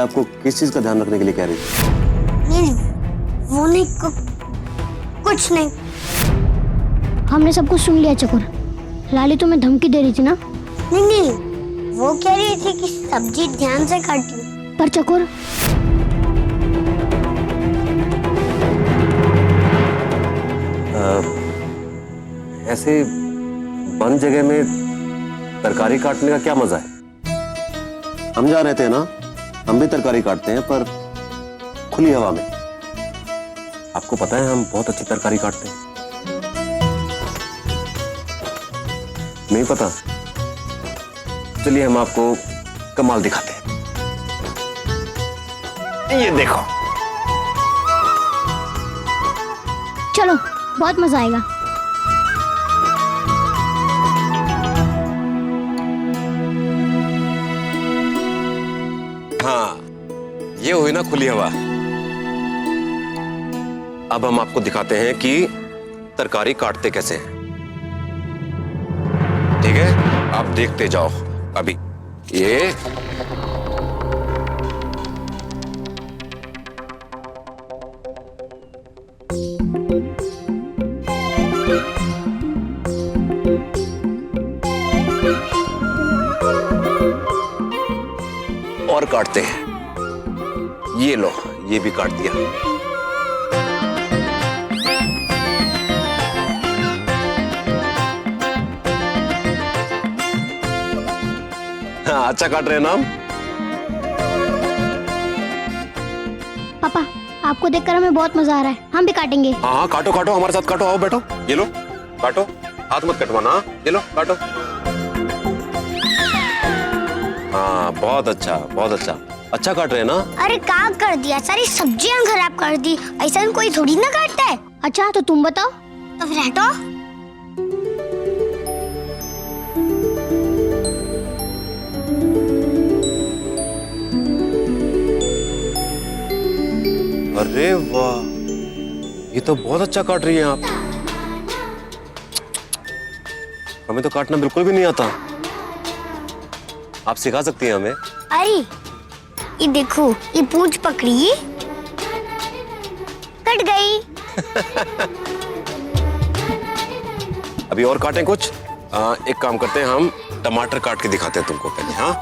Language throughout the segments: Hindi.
आपको किस चीज का ध्यान रखने के लिए कह रही थी? नहीं, वो नहीं, कुछ नहीं। हमने सब कुछ सुन लिया चकोर। लाली तुम्हें धमकी दे रही थी ना? नहीं, वो कह रही थी कि सब्जी ध्यान से काटी। पर चकोर, ऐसे बंद जगह में तरकारी काटने का क्या मजा है? हम जा रहे थे ना, हम भी तरकारी काटते हैं पर खुली हवा में। आपको पता है हम बहुत अच्छी तरकारी काटते हैं। नहीं पता? चलिए हम आपको कमाल दिखाते हैं। ये देखो। चलो बहुत मजा आएगा। हाँ, ये हुई ना खुली हवा। अब हम आपको दिखाते हैं कि तरकारी काटते कैसे हैं। ठीक है, आप देखते जाओ। अभी ये और काटते हैं। ये लो, ये भी काट दिया। हाँ, अच्छा काट रहे हैं ना हम? पापा, आपको देखकर हमें बहुत मजा आ रहा है। हम भी काटेंगे। हाँ हाँ, काटो काटो, हमारे साथ काटो। आओ बैठो, ये लो काटो। हाथ मत कटवाना। हाँ, ये लो काटो। हाँ, बहुत अच्छा, बहुत अच्छा। अच्छा काट रहे हैं ना? अरे क्या कर दिया, सारी सब्जियां खराब कर दी। ऐसा कोई थोड़ी ना काटता है। अच्छा तो तुम बताओ। तो फिर हटो। अरे वाह, ये तो बहुत अच्छा काट रही हैं आप। हमें तो काटना बिल्कुल भी नहीं आता। आप सिखा सकती हैं हमें? अरे ये देखो, ये पूंछ पकड़ी, कट गई। अभी और काटें कुछ? एक काम करते हैं, हम टमाटर काट के दिखाते हैं तुमको पहले। हाँ,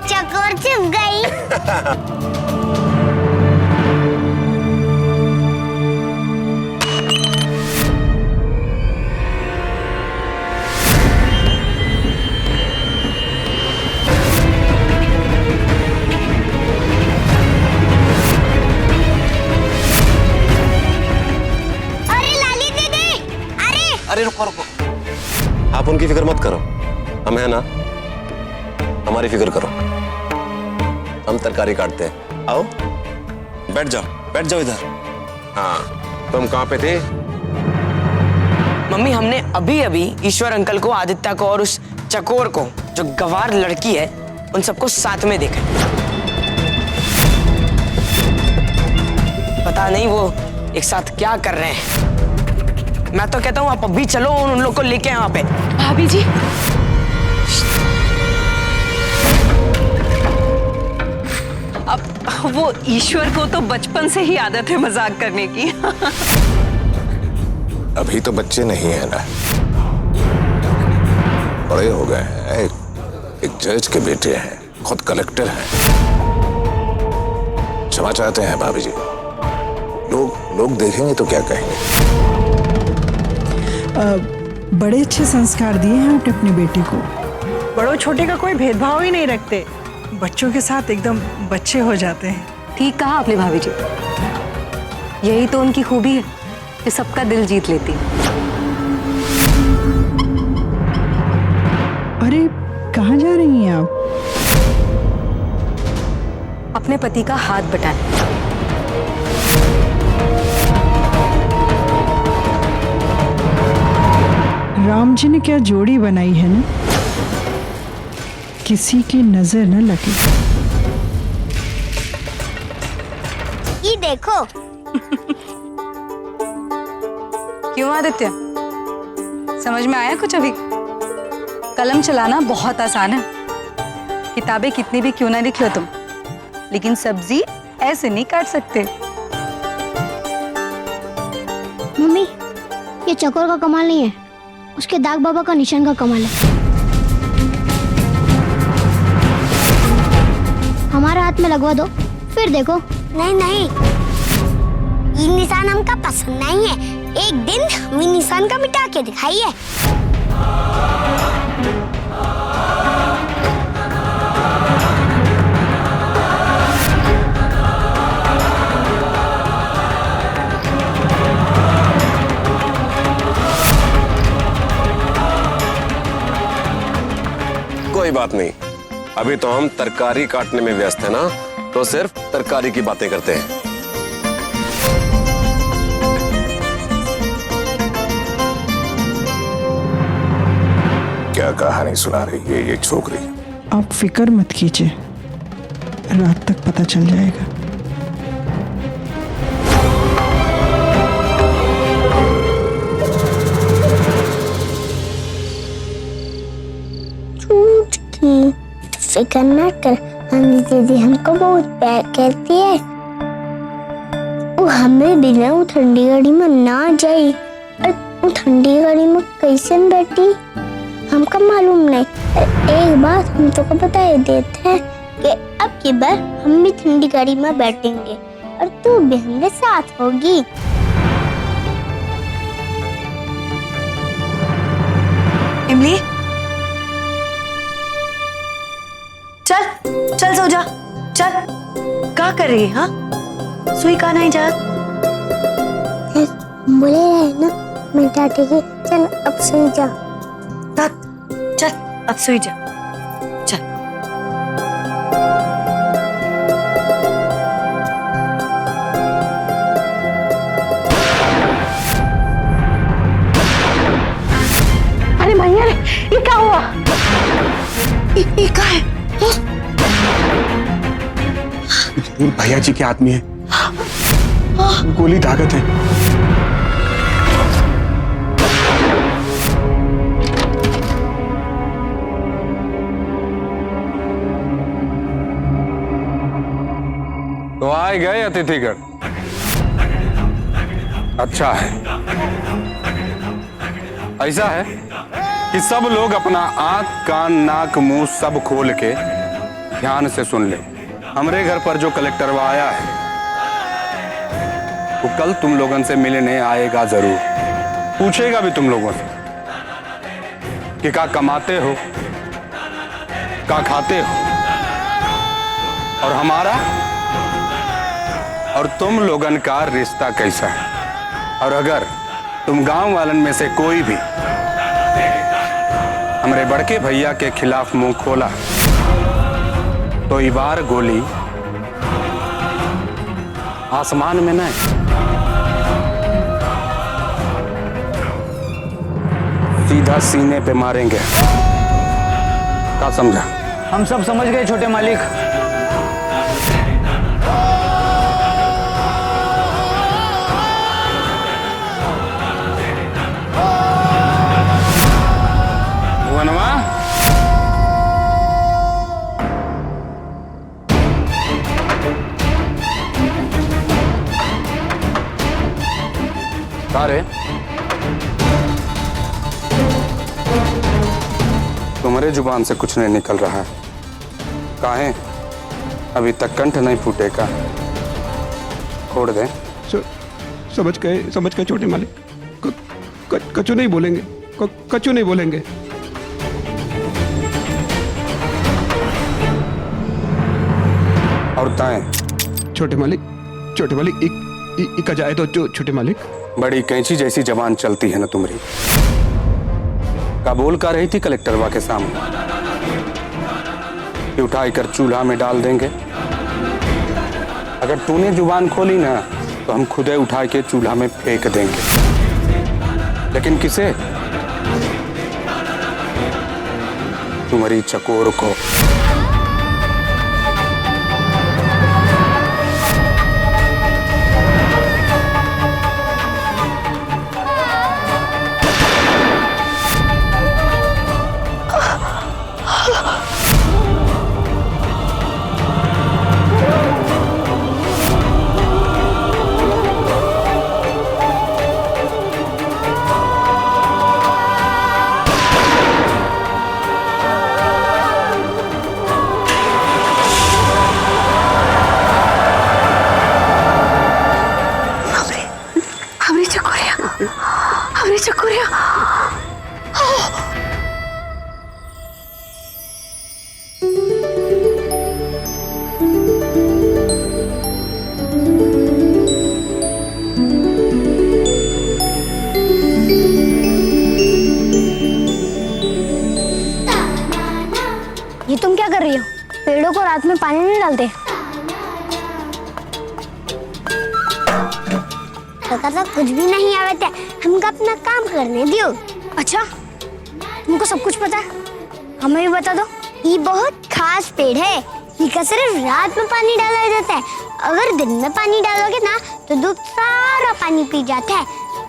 चकोर चिप गई। अरे लाली दीदी, अरे रुको रुको, आप उनकी फिक्र मत करो। हम है ना, हमारी फिक्र करो। हम तरकारी काटते हैं। आओ बैठ जाओ, बैठ जाओ इधर। हाँ, तुम कहाँ पे थे? मम्मी, हमने अभी अभी ईश्वर अंकल को, आदित्य को और उस चकोर को, जो गवार लड़की है, उन सबको साथ में देखा। पता नहीं वो एक साथ क्या कर रहे हैं। मैं तो कहता हूँ आप अभी चलो उन लोग को लेके वहां पे। भाभी जी, अब वो ईश्वर को तो बचपन से ही आदत है मजाक करने की। अभी तो बच्चे नहीं है ना, बड़े हो गए हैं। एक जज के बेटे हैं, खुद कलेक्टर हैं। क्षमा चाहते हैं भाभी जी। लोग देखेंगे तो क्या कहेंगे? बड़े अच्छे संस्कार दिए हैं आपने अपने बेटे को। बड़ों छोटे का कोई भेदभाव ही नहीं रखते। बच्चों के साथ एकदम बच्चे हो जाते हैं। ठीक कहा आपने भाभी जी, यही तो उनकी खूबी है कि सबका दिल जीत लेती है। अरे कहाँ जा रही हैं आप? अपने पति का हाथ बटाने। राम जी ने क्या जोड़ी बनाई है ना, किसी की नजर न लगे। ये देखो। क्यों आदित्य, समझ में आया कुछ अभी? कलम चलाना बहुत आसान है, किताबें कितनी भी क्यों ना लिख लो तुम, लेकिन सब्जी ऐसे नहीं काट सकते। मम्मी, ये चकोर का कमाल नहीं है, उसके दाग बाबा का निशान का कमाल है। हमारा हाथ में लगवा दो, फिर देखो। नहीं नहीं, ये निशान हमका पसंद नहीं है। एक दिन हम ये निशान का मिटा के दिखाइए। कोई बात नहीं, अभी तो हम तरकारी काटने में व्यस्त है ना, तो सिर्फ तरकारी की बातें करते हैं। क्या कहानी सुना रही है ये छोकरी? आप फिक्र मत कीजिए, रात तक पता चल जाएगा। फिक्र न कर, हमारी दीदी हमको बहुत प्यार करती है। वो हमें बिना वो ठंडी गाड़ी में ना जाए, और वो ठंडी गाड़ी में कैसे बैठी हमको मालूम नहीं। एक बात हम तो को बता देते हैं कि अब की बार हम भी ठंडी गाड़ी में बैठेंगे और तू भी हमारे साथ होगी। इमली, चल चल सो जा, चल। क्या कर रही है? हाँ, सुई का नहीं जा। बोले रहे ना मैं डांटे की, चल अब सही जा। चल अब सोई जा, चल। अरे भैया, ये क्या हुआ? ये क्या है? जरूर भैया जी के आदमी है, गोली दागत है। तो आए गए अतिथिगण, अच्छा है। ऐसा है कि सब लोग अपना आंख कान नाक मुंह सब खोल के ध्यान से सुन ले। हमरे घर पर जो कलेक्टरवा आया है वो कल तुम लोगों से मिलने आएगा जरूर। पूछेगा भी तुम लोगों से कि क्या कमाते हो, क्या खाते हो, और हमारा और तुम लोगन का रिश्ता कैसा है। और अगर तुम गांव वालन में से कोई भी हमरे बड़के भैया के खिलाफ मुंह खोला तो ई बार गोली आसमान में नहीं, सीधा सीने पे मारेंगे। क्या समझा? हम सब समझ गए छोटे मालिक। भुवनवा, सारे तुम्हारे जुबान से कुछ नहीं निकल रहा है, काहे? अभी तक कंठ नहीं फूटे का? छोड़ दे। समझ गए छोटे मालिक, कचू नहीं बोलेंगे, कचू नहीं बोलेंगे। और ताए छोटे मालिक इका जाए तो जो छोटे मालिक। बड़ी कैंची जैसी जबान चलती है ना तुम्हारी। का बोल का रही थी कलेक्टरवा के सामने कि उठाई कर चूल्हा में डाल देंगे। अगर तूने जुबान खोली ना तो हम खुदे उठा के चूल्हा में फेंक देंगे। लेकिन किसे? तुम्हारी चकोर को। हमने चकोरिया ये तुम क्या कर रही हो? पेड़ों को रात में पानी नहीं डालते? तो कुछ भी नहीं आवे थे, हमको अपना काम करने दियो। अच्छा, तुमको सब कुछ पता है? हमें भी बता दो। ये बहुत खास पेड़ है, ये सिर्फ रात में पानी डाला जाता है। अगर दिन में पानी डालोगे ना तो दूध सारा पानी पी जाता है।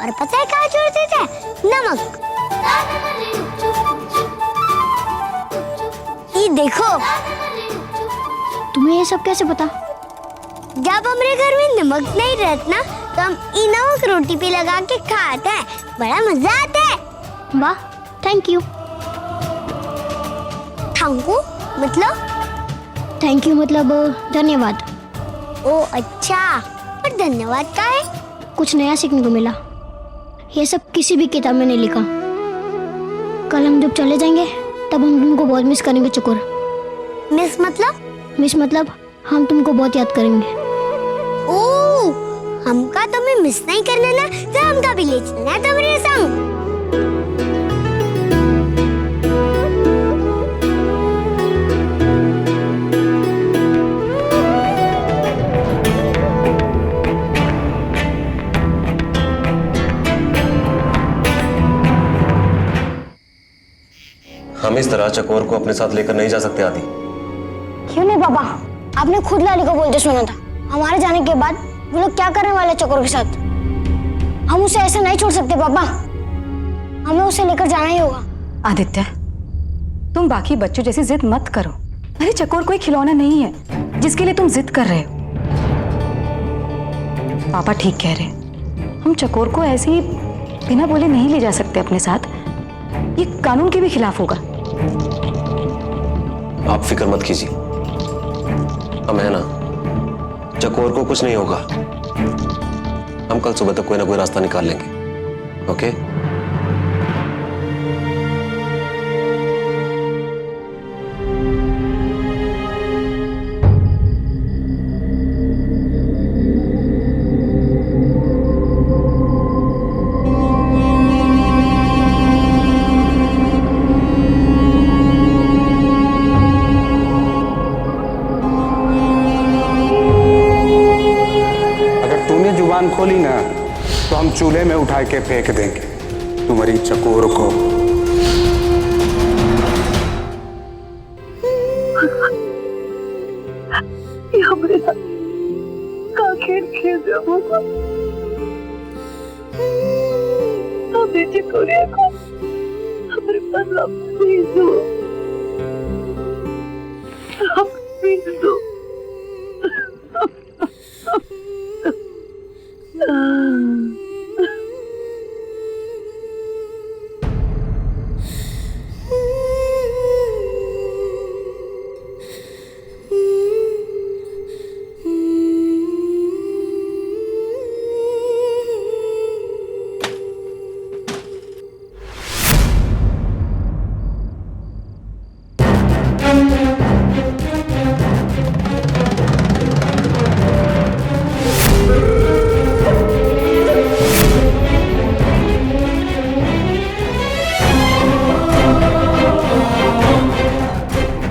और पता है कहाँ छोड़ देता है? नमक। ये देखो। तुम्हें ये सब कैसे पता? जब हमारे घर में नमक नहीं रहता ना तो हम ये नमक रोटी पे लगा के खाते हैं, बड़ा मजा आता है। वाह, थैंक यू। थैंक यू मतलब धन्यवाद। ओ अच्छा, पर धन्यवाद का है? कुछ नया सीखने को मिला। ये सब किसी भी किताब में नहीं लिखा। कल हम जब चले जाएंगे तब हम तुमको बहुत मिस करेंगे चकोर। मिस मतलब? मिस मतलब हम तुमको बहुत याद करेंगे। ओ, हमका तुम्हें मिस नहीं करना ना, तो हमका भी ले चलना तुम्हारे संग। हम इस तरह चकोर को अपने साथ लेकर नहीं जा सकते आदि। क्यों नहीं पापा? आपने खुद लाली को बोलते सुना था। हमारे जाने के बाद वो लोग क्या करने वाले चकोर के साथ? हम उसे ऐसा नहीं छोड़ सकते पापा, हमें उसे लेकर जाना ही होगा। आदित्य, तुम बाकी बच्चों जैसी जिद मत करो। अरे चकोर कोई खिलौना नहीं है जिसके लिए तुम जिद कर रहे हो। पापा ठीक कह रहे हैं, हम चकोर को ऐसे ही बिना बोले नहीं ले जा सकते अपने साथ। ये कानून के भी खिलाफ होगा। आप फिक्र मत कीजिए, हम है ना, चकोर को कुछ नहीं होगा। हम कल सुबह तक कोई ना कोई रास्ता निकाल लेंगे। ओके? जुबान खोली ना तो हम चूल्हे में उठा के फेंक देंगे तुम्हारी चकोर को। चकोरिया को हमारे पास वापस भेज दो, भेज दो।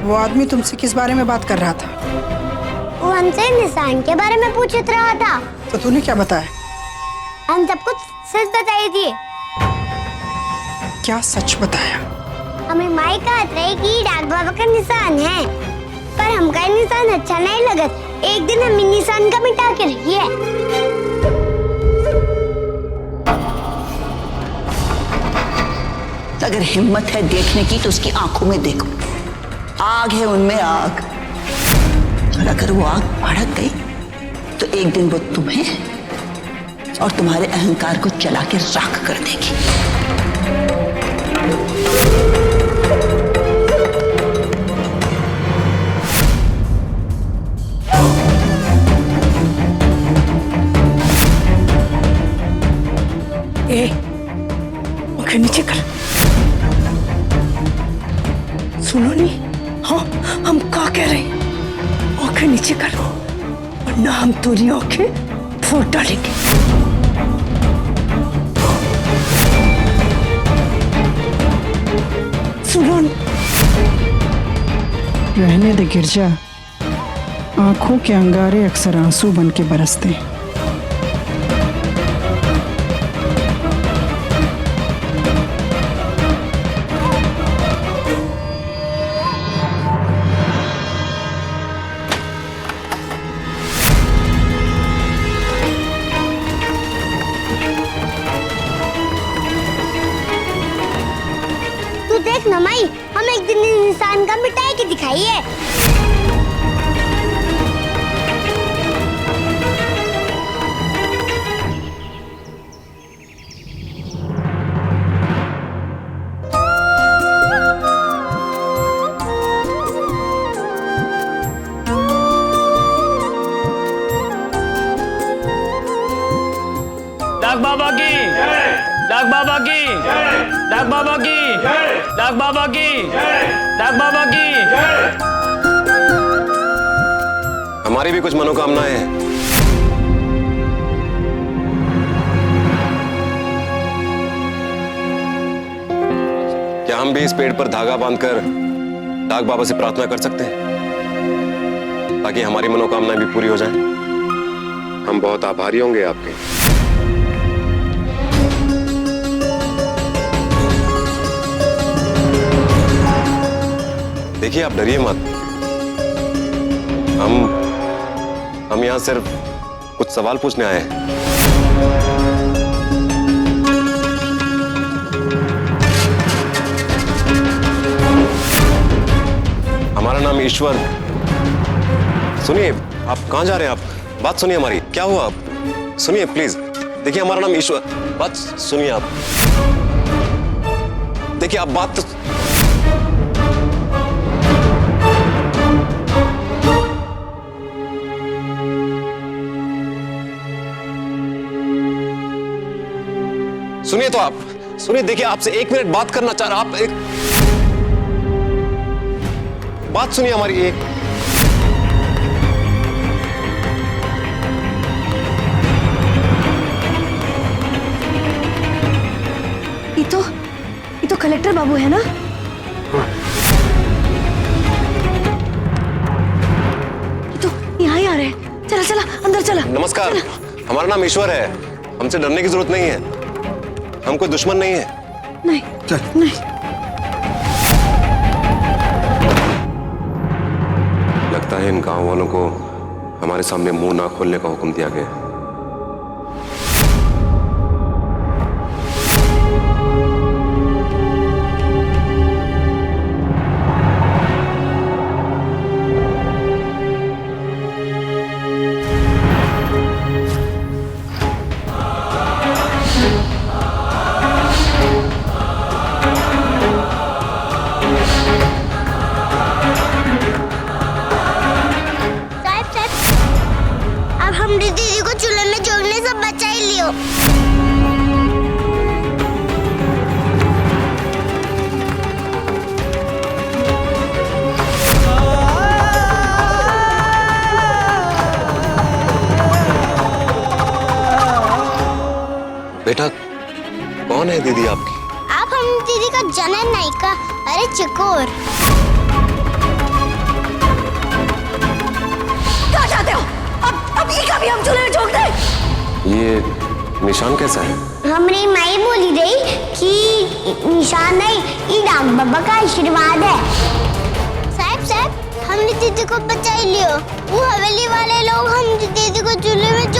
वो आदमी तुमसे किस बारे में बात कर रहा था? वो हमसे निशान के बारे में पूछत रहा था। तो तूने क्या बताया? हम सब कुछ सच बताई दिए। क्या सच बताया? हमें माई कहत रही कि डाक बाबा का निशान है, पर हमका निशान अच्छा नहीं लगत। एक दिन हम निशान का मिटा के रखिए। अगर हिम्मत है देखने की तो उसकी आंखों में देखो, आग है उनमें, आग। और अगर वो आग भड़क गई तो एक दिन वो तुम्हें और तुम्हारे अहंकार को जला के राख कर देगी। आंखें नीचे कर। सुनो नहीं, हाँ हम क्या कह रहे हैं? आंखें नीचे कर, वरना हम तेरी आंखें फोड़ डालेंगे। सुनो नहीं। रहने दे गिरजा, आंखों के अंगारे अक्सर आंसू बन के बरसते हैं। तू देख ना माई, हम एक दिन इंसान का मिटाई के दिखाई है। डाक बाबा की, डाक बाबा की, डाक बाबा की, डाक बाबा की, डाक बाबा की। हमारी भी कुछ मनोकामनाएं हैं। क्या हम भी इस पेड़ पर धागा बांधकर डाक बाबा से प्रार्थना कर सकते हैं ताकि हमारी मनोकामनाएं भी पूरी हो जाएं? हम बहुत आभारी होंगे आपके। देखिए, आप डरिए मत। हम यहां सिर्फ कुछ सवाल पूछने आए हैं। हमारा नाम ईश्वर। सुनिए, आप कहां जा रहे हैं? आप बात सुनिए हमारी। क्या हुआ? आप सुनिए प्लीज। देखिए, हमारा नाम ईश्वर। बात सुनिए आप। देखिए, आप बात सुनिए तो आप सुनिए। देखिए, आपसे 1 मिनट बात करना चाह रहा। आप एक बात सुनिए हमारी। एक ये तो कलेक्टर बाबू है ना? ये तो यहाँ ही आ रहे हैं। चला चला अंदर चला। नमस्कार, हमारा नाम ईश्वर है। हमसे डरने की जरूरत नहीं है। हम कोई दुश्मन नहीं है। नहीं चल। नहीं। लगता है इन गांव वालों को हमारे सामने मुंह ना खोलने का हुक्म दिया गया। दीदी को चूल्हे में झोंकने से बचा ही लियो। बेटा, कौन है दीदी आपकी? आप हम दीदी का जनन नहीं का। अरे चकोर, क्या चाहते अब ये कभी हम चूल्हे में झोंक दे। ये निशान कैसा है? हमारी माई बोली रही कि निशान नहीं, ये डाक बाबा का आशीर्वाद है। साहब हमने दीदी को बचा लियो। वो हवेली वाले लोग हम दीदी को चूल्हे में